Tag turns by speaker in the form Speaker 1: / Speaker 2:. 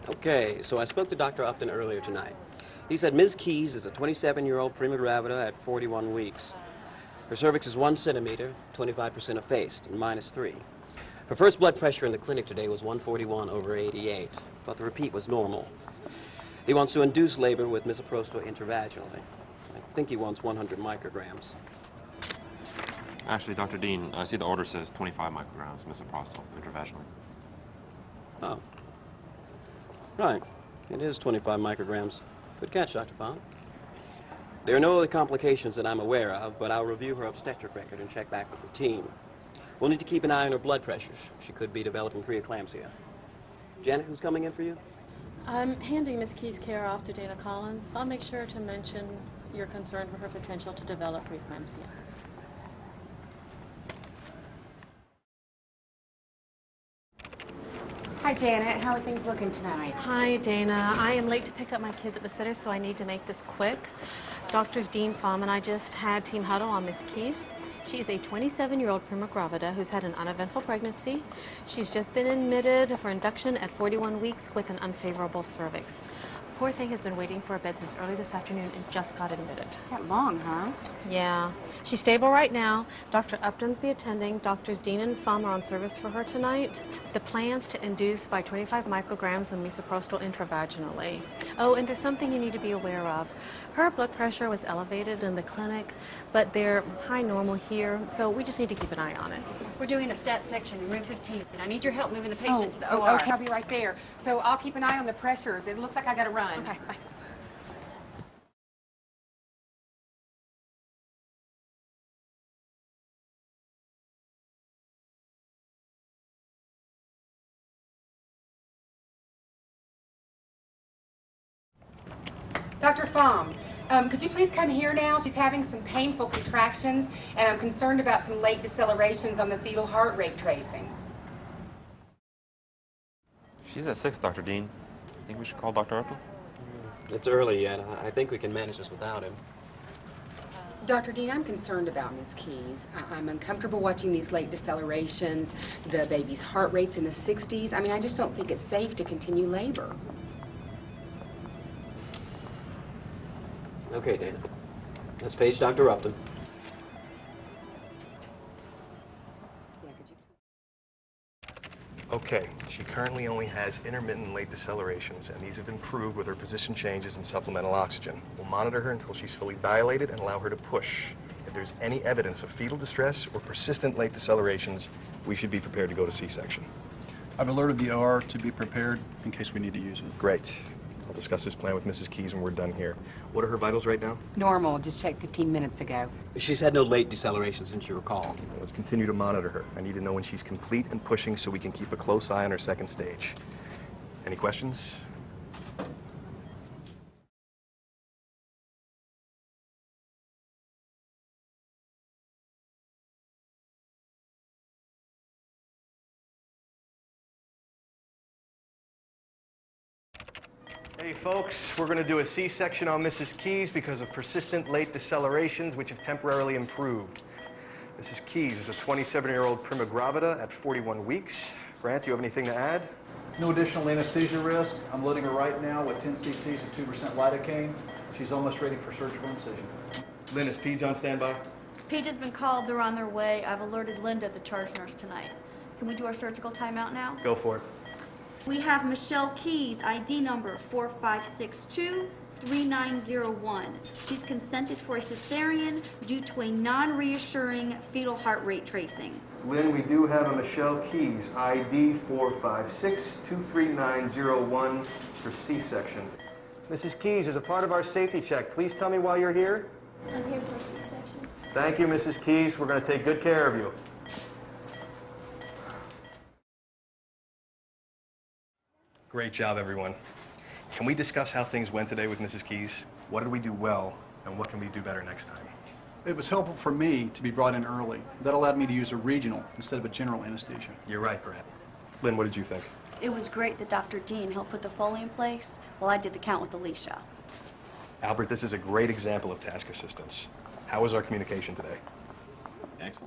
Speaker 1: Okay, so I spoke to Dr. Upton earlier tonight. He said Ms. Keys is a 27-year-old prima gravida at 41 weeks. Her cervix is 1 centimeter, 25% effaced, and -3. Her first blood pressure in the clinic today was 141/88, but the repeat was normal. He wants to induce labor with misoprostol intravaginally. I think he wants 100 micrograms.
Speaker 2: Actually, Dr. Dean, I see the order says 25 micrograms misoprostol intravaginally.
Speaker 1: Oh. Right. It is 25 micrograms. Good catch, Dr. Bond. There are no other complications that I'm aware of, but I'll review her obstetric record and check back with the team. We'll need to keep an eye on her blood pressures. She could be developing preeclampsia. Janet, who's coming in for you?
Speaker 3: I'm handing Miss Key's care off to Dana Collins. I'll make sure to mention your concern for her potential to develop preeclampsia.
Speaker 4: Hi, Janet. How are things looking tonight?
Speaker 3: Hi, Dana. I am late to pick up my kids at the center, so I need to make this quick. Doctors Dean Pham and I just had team huddle on Miss Keys. She is a 27-year-old prima gravida who's had an uneventful pregnancy. She's just been admitted for induction at 41 weeks with an unfavorable cervix. Poor thing has been waiting for a bed since early this afternoon and just got admitted.
Speaker 4: That long, huh?
Speaker 3: Yeah. She's stable right now. Dr. Upton's the attending. Doctors Dean and Pham are on service for her tonight. The plan's to induce by 25 micrograms of misoprostol intravaginally. Oh, and there's something you need to be aware of. Her blood pressure was elevated in the clinic, but they're high normal here, so we just need to keep an eye on it.
Speaker 5: We're doing a stat section in room 15, and I need your help moving the patient to the OR.
Speaker 4: Okay, I'll be right there. So I'll keep an eye on the pressures. It looks like I gotta run.
Speaker 3: Okay, bye.
Speaker 4: Dr. Pham, could you please come here now? She's having some painful contractions, and I'm concerned about some late decelerations on the fetal heart rate tracing.
Speaker 2: She's at 6, Dr. Dean. Think we should call Dr. Upton?
Speaker 1: It's early yet. I think we can manage this without him.
Speaker 4: Dr. Dean, I'm concerned about Miss Keys. I'm uncomfortable watching these late decelerations. The baby's heart rate's in the 60s. I mean, I just don't think it's safe to continue labor.
Speaker 1: Okay, Dana. Let's page Dr. Upton.
Speaker 6: Okay, she currently only has intermittent late decelerations, and these have improved with her position changes and supplemental oxygen. We'll monitor her until she's fully dilated and allow her to push. If there's any evidence of fetal distress or persistent late decelerations, we should be prepared to go to C-section.
Speaker 7: I've alerted the OR to be prepared in case we need to use it.
Speaker 6: Great. I'll discuss this plan with Mrs. Keys when we're done here. What are her vitals right now?
Speaker 4: Normal, just checked 15 minutes ago.
Speaker 1: She's had no late deceleration since you recall.
Speaker 6: Well, let's continue to monitor her. I need to know when she's complete and pushing so we can keep a close eye on her second stage. Any questions?
Speaker 8: Hey folks, we're going to do a C-section on Mrs. Keys because of persistent late decelerations which have temporarily improved. Mrs. Keys is a 27-year-old prima gravida at 41 weeks. Grant, do you have anything to add?
Speaker 7: No additional anesthesia risk. I'm loading her right now with 10 cc's of 2% lidocaine. She's almost ready for surgical incision.
Speaker 6: Lynn, is Peds on standby?
Speaker 5: Page has been called. They're on their way. I've alerted Linda, the charge nurse, tonight. Can we do our surgical timeout now?
Speaker 6: Go for it.
Speaker 5: We have Michelle Keys, ID number 4562-3901. She's consented for a cesarean due to a non-reassuring fetal heart rate tracing.
Speaker 8: Lynn, we do have a Michelle Keys, ID 456-23901 for C-section. Mrs. Keys, as a part of our safety check, please tell me why you're here.
Speaker 3: I'm here for a C-section.
Speaker 8: Thank you, Mrs. Keys. We're going to take good care of you.
Speaker 6: Great job, everyone. Can we discuss how things went today with Mrs. Keys? What did we do well, and what can we do better next time?
Speaker 7: It was helpful for me to be brought in early. That allowed me to use a regional instead of a general anesthesia.
Speaker 6: You're right, Grant. Lynn, what did you think?
Speaker 5: It was great that Dr. Dean helped put the Foley in place while I did the count with Alicia.
Speaker 6: Albert, this is a great example of task assistance. How was our communication today?
Speaker 2: Excellent.